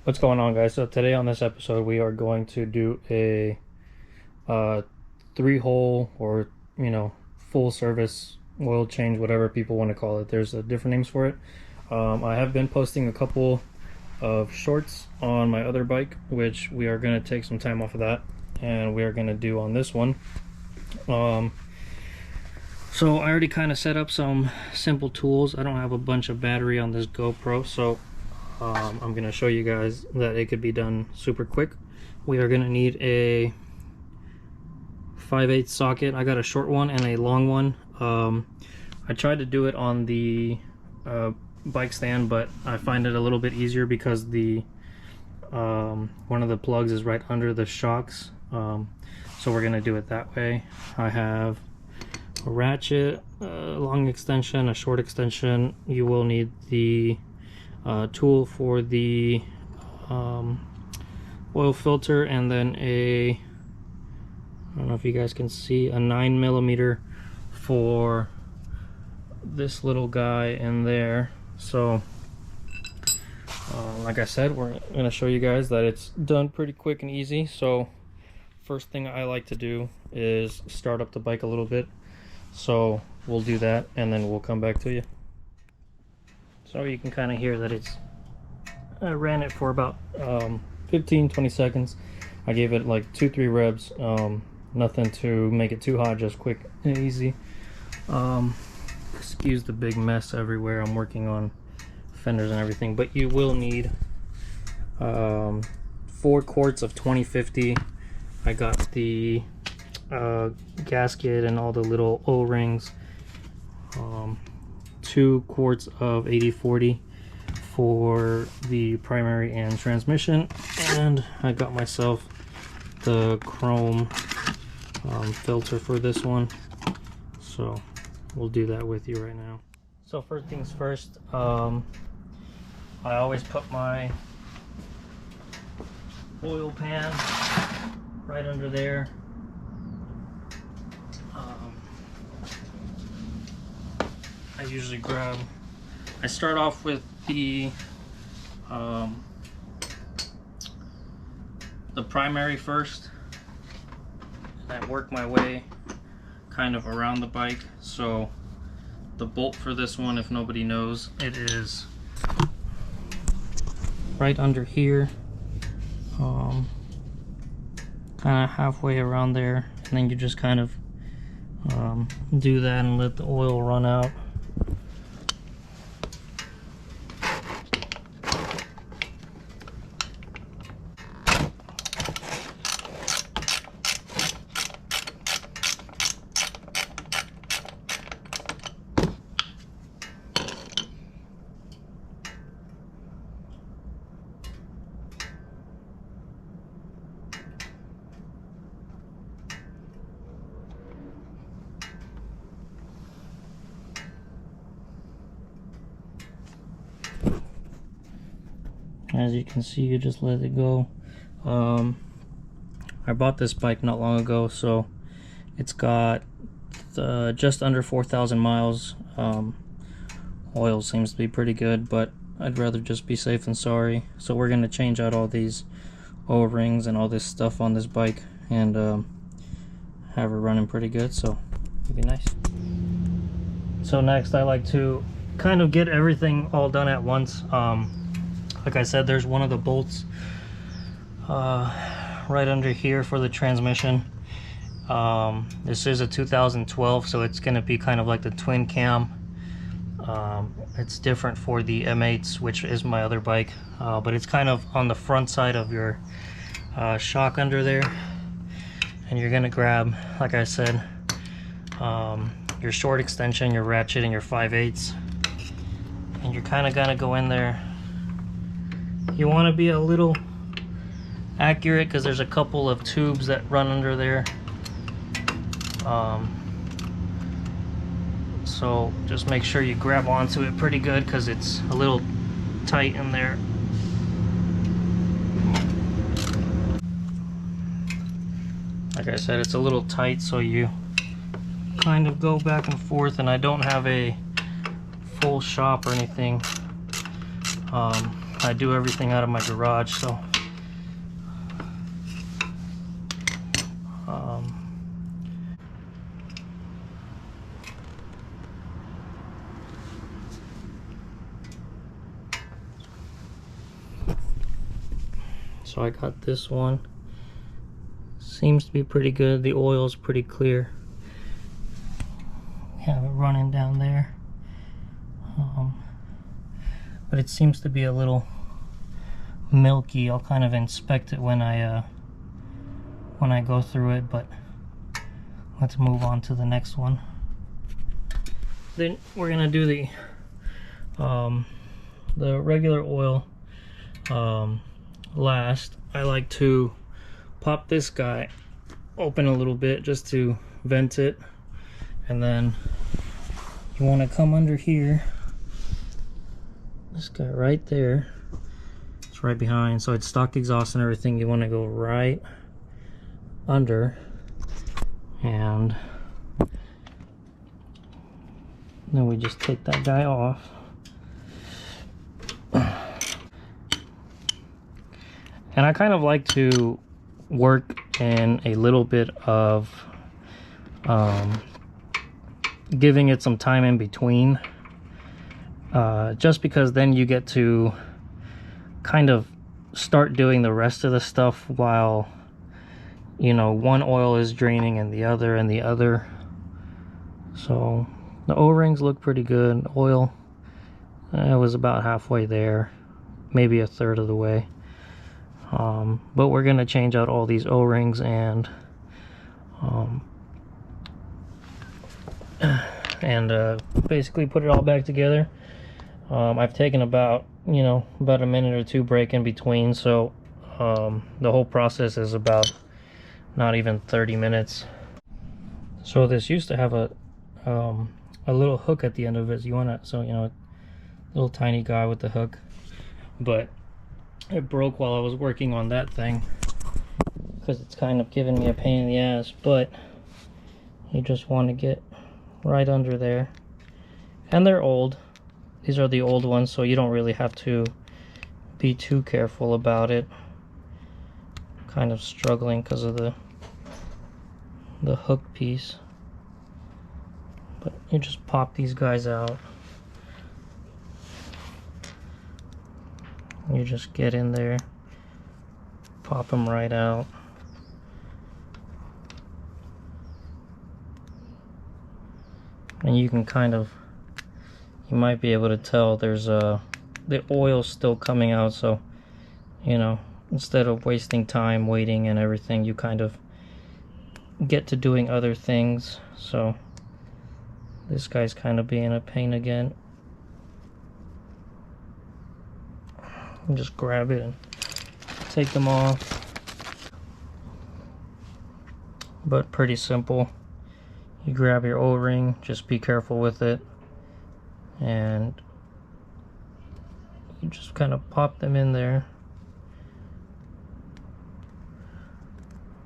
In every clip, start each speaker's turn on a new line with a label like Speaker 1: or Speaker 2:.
Speaker 1: What's going on, guys? So today on this episode we are going to do a three-hole, or full service oil change, whatever people want to call it. There's different names for it. I have been posting a couple of shorts on my other bike, which we are going to take some time off of that, and we are going to do on this one. So I already kind of set up some simple tools. I don't have a bunch of battery on this GoPro, so I'm going to show you guys that it could be done super quick. We are going to need a 5/8 socket. I got a short one and a long one. I tried to do it on the bike stand, but I find it a little bit easier because the one of the plugs is right under the shocks. So we're going to do it that way. I have a ratchet, a long extension, a short extension. You will need the tool for the oil filter, and then I don't know if you guys can see, a 9mm for this little guy in there. So like I said, we're going to show you guys that it's done pretty quick and easy. So first thing I like to do is start up the bike a little bit. So we'll do that and then we'll come back to you. So you can kind of hear that I ran it for about 15-20 seconds. I gave it like 2-3 revs. Nothing to make it too hot, just quick and easy. Excuse the big mess everywhere. I'm working on fenders and everything, but you will need 4 quarts of 2050. I got the gasket and all the little O-rings. 2 quarts of 8040 for the primary and transmission, and I got myself the chrome filter for this one, so we'll do that with you right now. So first things first, I always put my oil pan right under there. I usually I start off with the primary first, and I work my way kind of around the bike. So the bolt for this one, if nobody knows, it is right under here, kind of halfway around there, and then you just kind of do that and let the oil run out. As you can see, you just let it go. I bought this bike not long ago, so it's got just under 4,000 miles. Oil seems to be pretty good, but I'd rather just be safe than sorry. So we're going to change out all these O-rings and all this stuff on this bike, and have her running pretty good, so it'll be nice. So next, I like to kind of get everything all done at once. Like I said, there's one of the bolts right under here for the transmission. This is a 2012, so it's going to be kind of like the twin cam. It's different for the M8s, which is my other bike, but it's kind of on the front side of your shock under there. And you're going to grab, like I said, your short extension, your ratchet, and your 5/8, and you're kind of going to go in there. You want to be a little accurate because there's a couple of tubes that run under there. So just make sure you grab onto it pretty good because it's a little tight in there. Like I said, it's a little tight, so you kind of go back and forth, and I don't have a full shop or anything. I do everything out of my garage, so so I got this one. Seems to be pretty good. The oil is pretty clear. We have it running down there. But it seems to be a little milky. I'll kind of inspect it when I go through it, but let's move on to the next one. Then we're gonna do the regular oil last. I like to pop this guy open a little bit just to vent it, and then you want to come under here. This guy right there, it's right behind, so it's stock exhaust and everything. You want to go right under, and then we just take that guy off. And I kind of like to work in a little bit of giving it some time in between, just because then you get to kind of start doing the rest of the stuff while, you know, one oil is draining and the other. So the O-rings look pretty good. Oil, I was about halfway there, maybe a third of the way. But we're gonna change out all these O-rings and basically put it all back together. I've taken about a minute or two break in between, so the whole process is about not even 30 minutes. So this used to have a little hook at the end of it. Little tiny guy with the hook, but it broke while I was working on that thing because it's kind of giving me a pain in the ass. But you just want to get right under there, and they're old. These are the old ones, so you don't really have to be too careful about it. Kind of struggling because of the hook piece, but you just pop these guys out. You just get in there, pop them right out. And you can you might be able to tell there's the oil still coming out, so instead of wasting time waiting and everything, you kind of get to doing other things. So this guy's kind of being a pain again. Just grab it and take them off. But pretty simple. You grab your O-ring, just be careful with it, and you just kind of pop them in there.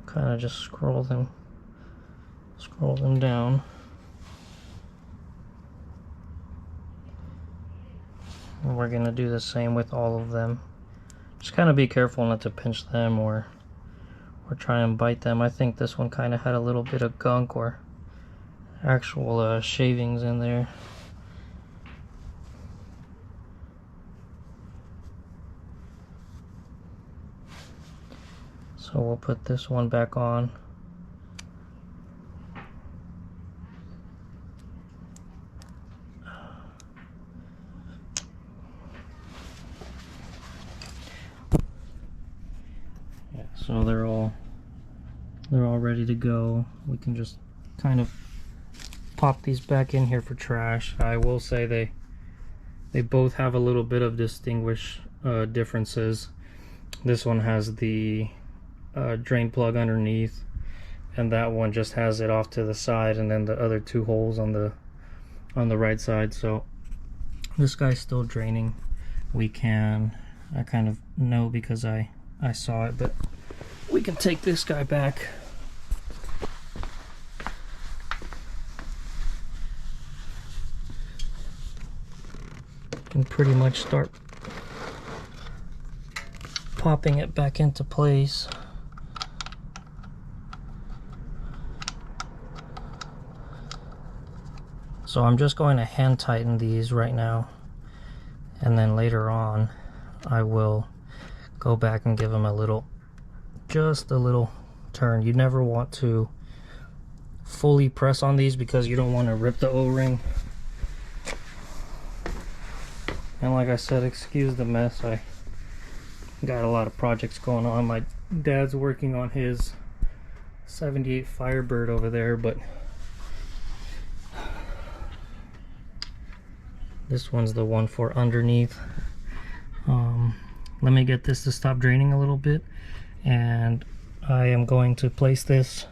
Speaker 1: Kind of just scroll them down. And we're gonna do the same with all of them. Just kind of be careful not to pinch them or try and bite them. I think this one kind of had a little bit of gunk or actual shavings in there. So we'll put this one back on. Yeah, so they're all ready to go. We can just kind of pop these back in here for trash. I will say they both have a little bit of differences. This one has the drain plug underneath, and that one just has it off to the side, and then the other two holes on the right side. So this guy's still draining. I kind of know because I saw it, but we can take this guy back. And pretty much start popping it back into place. So I'm just going to hand tighten these right now, and then later on I will go back and give them a little, just a little turn. You never want to fully press on these because you don't want to rip the O-ring. And like I said, excuse the mess, I got a lot of projects going on. My dad's working on his 78 Firebird over there, but this one's the one for underneath. Let me get this to stop draining a little bit, and I am going to place this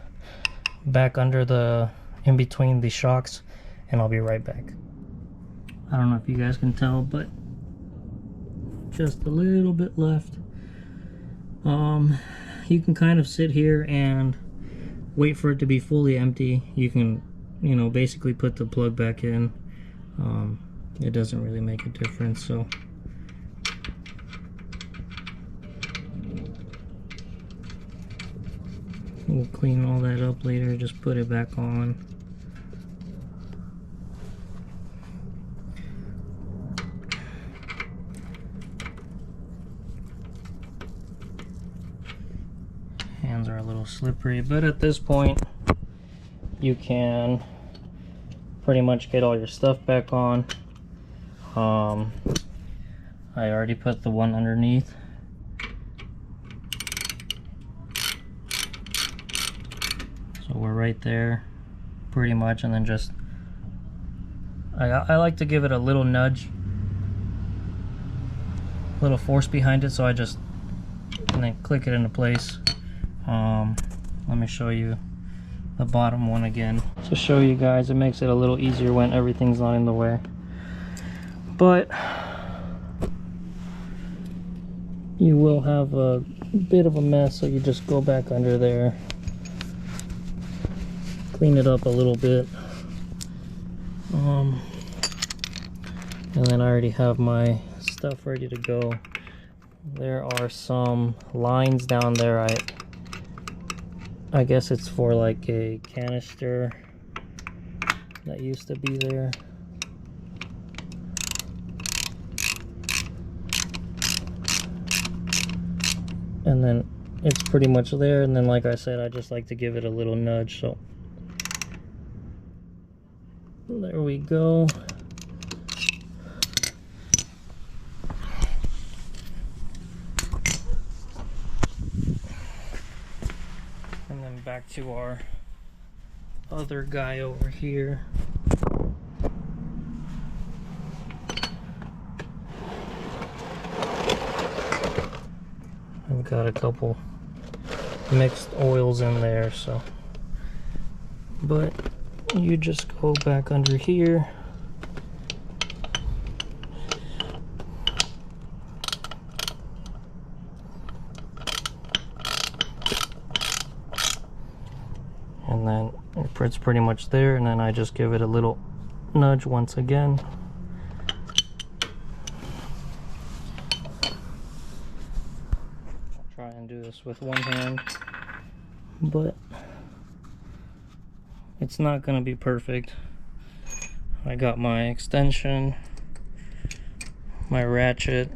Speaker 1: back under the, in between the shocks, and I'll be right back. I don't know if you guys can tell, but just a little bit left. You can kind of sit here and wait for it to be fully empty. You can, you know, basically put the plug back in. It doesn't really make a difference, so we'll clean all that up later. Just put it back on. Hands are a little slippery, but at this point you can pretty much get all your stuff back on. I already put the one underneath. So we're right there pretty much, and then just I like to give it a little nudge, a little force behind it, so I just, and then click it into place. Let me show you the bottom one again to show you guys. It makes it a little easier when everything's not in the way, but you will have a bit of a mess, so you just go back under there, clean it up a little bit, and then I already have my stuff ready to go. There are some lines down there. I guess it's for like a canister that used to be there. And then it's pretty much there, and then like I said, I just like to give it a little nudge, so there we go. And then back to our other guy over here. I've got a couple mixed oils in there, so, but you just go back under here, and then it's pretty much there, and then I just give it a little nudge once again. Try and do this with one hand, but it's not going to be perfect. I got my extension, my ratchet,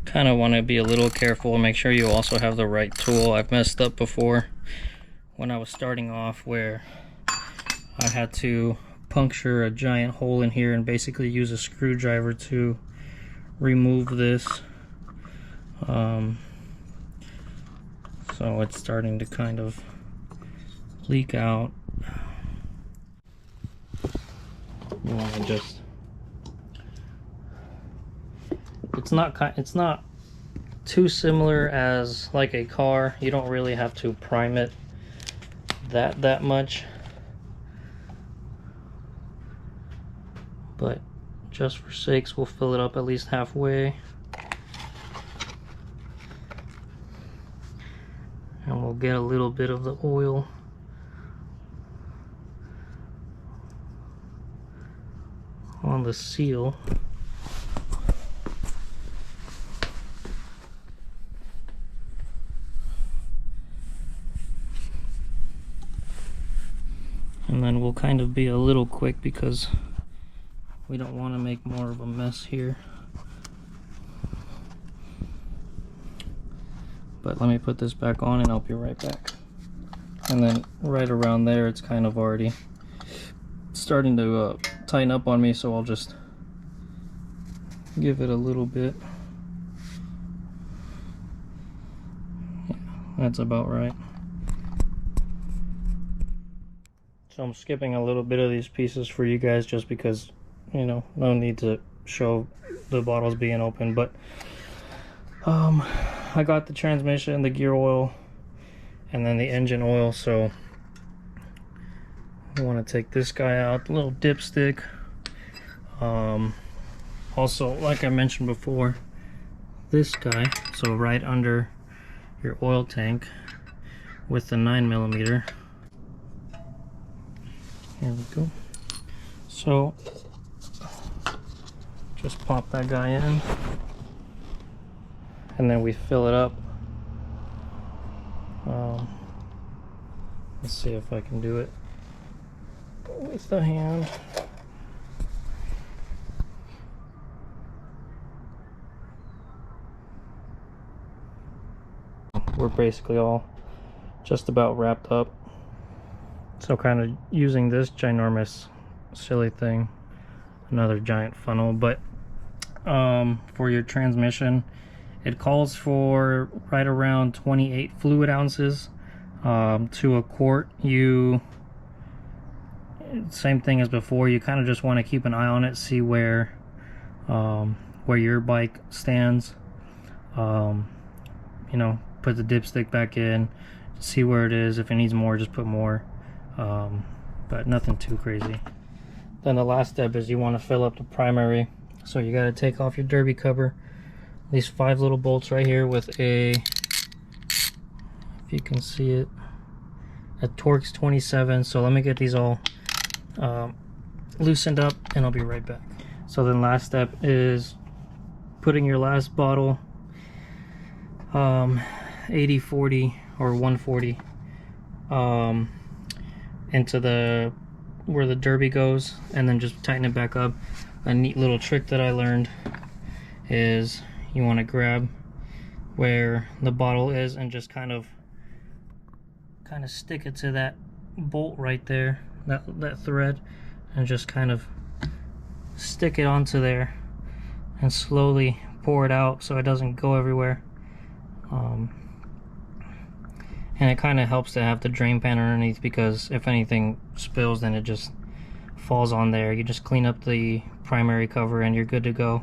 Speaker 1: kind of want to be a little careful, make sure you also have the right tool. I've messed up before when I was starting off, where I had to puncture a giant hole in here and basically use a screwdriver to remove this. So it's starting to kind of leak out. You want to just, it's not too similar as like a car. You don't really have to prime it that much, but just for sakes, we'll fill it up at least halfway, and we'll get a little bit of the oil on the seal. And then we'll kind of be a little quick because we don't want to make more of a mess here. But let me put this back on and I'll be right back. And then right around there, it's kind of already starting to tighten up on me, so I'll just give it a little bit. Yeah, that's about right. So I'm skipping a little bit of these pieces for you guys just because, you know, no need to show the bottles being open. But I got the transmission, the gear oil, and then the engine oil. So I want to take this guy out, the little dipstick. Also, like I mentioned before, this guy, so right under your oil tank with the 9mm. Here we go. So just pop that guy in, and then we fill it up. Let's see if I can do it with the hand. We're basically all just about wrapped up. So kind of using this ginormous silly thing, another giant funnel. But for your transmission, it calls for right around 28 fluid ounces to a quart. Same thing as before, you kind of just want to keep an eye on it, see where your bike stands. You know, put the dipstick back in, see where it is. If it needs more, just put more. But nothing too crazy. Then the last step is you want to fill up the primary. So you got to take off your derby cover. These 5 little bolts right here with a, if you can see it, a Torx 27. So let me get these all loosened up and I'll be right back. So then last step is putting your last bottle 80/40 or 140 into the where the derby goes, and then just tighten it back up. A neat little trick that I learned is you want to grab where the bottle is and just kind of stick it to that bolt right there, that thread, and just kind of stick it onto there and slowly pour it out so it doesn't go everywhere. And it kind of helps to have the drain pan underneath, because if anything spills, then it just falls on there. You just clean up the primary cover and you're good to go.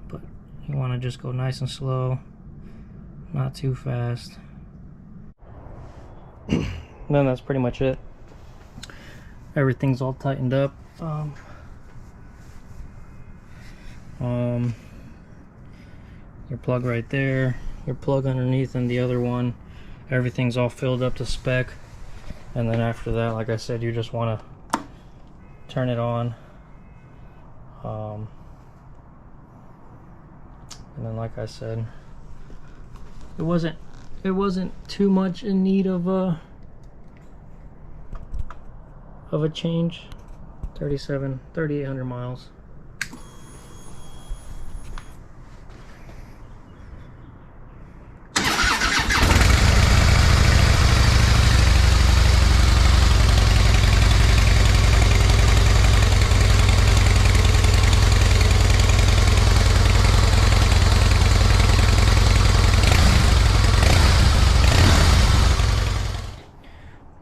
Speaker 1: But you want to just go nice and slow, not too fast. Then that's pretty much it. Everything's all tightened up. Your plug right there, your plug underneath, and the other one, everything's all filled up to spec. And then after that, like I said, you just want to turn it on. And then, like I said, it wasn't too much in need of a change. 3,800 miles.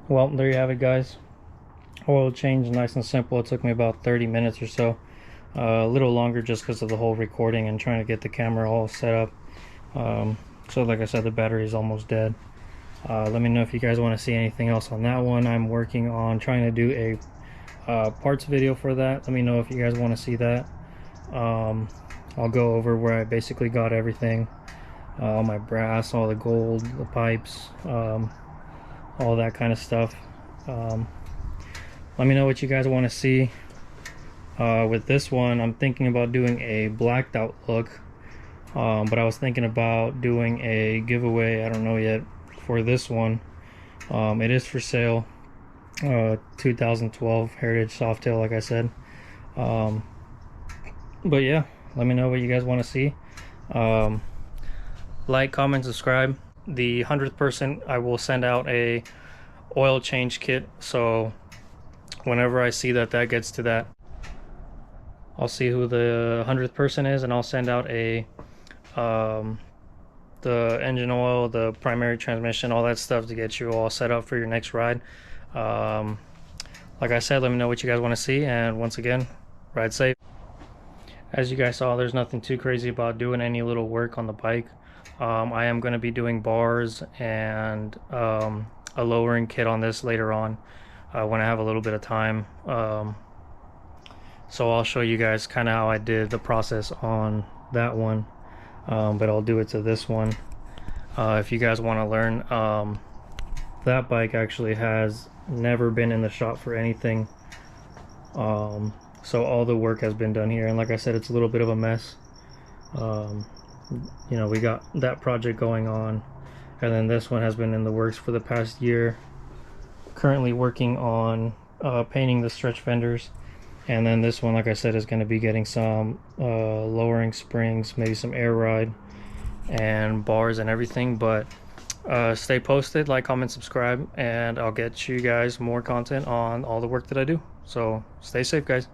Speaker 1: Well, there you have it, guys. Oil change, nice and simple. It took me about 30 minutes or so. A little longer just because of the whole recording and trying to get the camera all set up. So like I said, the battery is almost dead. Let me know if you guys want to see anything else on that one. I'm working on trying to do a parts video for that. Let me know if you guys want to see that. I'll go over where I basically got everything. All my brass, all the gold, the pipes, all that kind of stuff. Let me know what you guys want to see. With this one, I'm thinking about doing a blacked out look, but I was thinking about doing a giveaway. I don't know yet for this one. It is for sale. 2012 Heritage Softail, like I said. But yeah, let me know what you guys want to see. Like, comment, subscribe. The 100th person, I will send out a oil change kit. So whenever I see that gets to that, I'll see who the 100th person is, and I'll send out a the engine oil, the primary transmission, all that stuff to get you all set up for your next ride. Like I said, let me know what you guys want to see, and once again, ride safe. As you guys saw, there's nothing too crazy about doing any little work on the bike. I am going to be doing bars and a lowering kit on this later on when I have a little bit of time. So I'll show you guys kind of how I did the process on that one, but I'll do it to this one. If you guys want to learn, that bike actually has never been in the shop for anything. So all the work has been done here, and like I said, it's a little bit of a mess. You know, we got that project going on, and then this one has been in the works for the past year. Currently working on painting the stretch fenders, and then this one, like I said, is going to be getting some lowering springs, maybe some air ride and bars and everything. But stay posted, like, comment, subscribe, and I'll get you guys more content on all the work that I do. So stay safe, guys.